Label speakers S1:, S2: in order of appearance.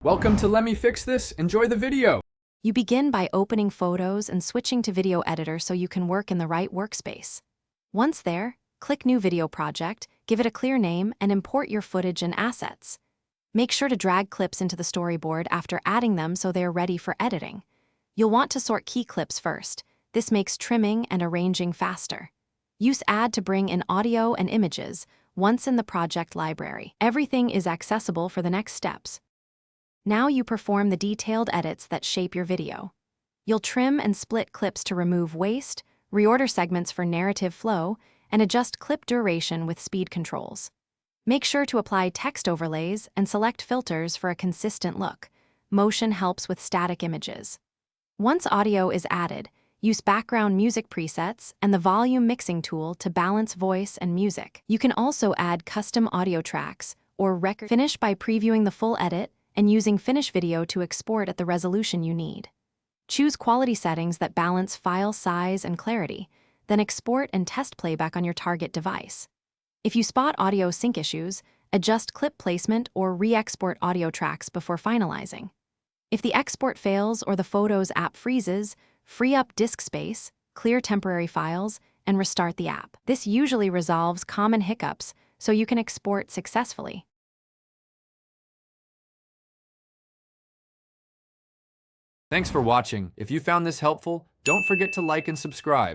S1: Welcome to Let Me Fix This. Enjoy the video.
S2: You begin by opening Photos and switching to Video Editor so you can work in the right workspace. Once there, click New Video Project, give it a clear name, and import your footage and assets. Make sure to drag clips into the storyboard after adding them so they are ready for editing. You'll want to sort key clips first. This makes trimming and arranging faster. Use Add to bring in audio and images. Once in the project library, everything is accessible for the next steps. Now you perform the detailed edits that shape your video. You'll trim and split clips to remove waste, reorder segments for narrative flow, and adjust clip duration with speed controls. Make sure to apply text overlays and select filters for a consistent look. Motion helps with static images. Once audio is added, use background music presets and the volume mixing tool to balance voice and music. You can also add custom audio tracks or record. Finish by previewing the full edit and using Finish Video to export at the resolution you need. Choose quality settings that balance file size and clarity, then export and test playback on your target device. If you spot audio sync issues, adjust clip placement or re-export audio tracks before finalizing. If the export fails or the Photos app freezes, free up disk space, clear temporary files, and restart the app. This usually resolves common hiccups so you can export successfully.
S1: Thanks for watching. If you found this helpful, don't forget to like and subscribe.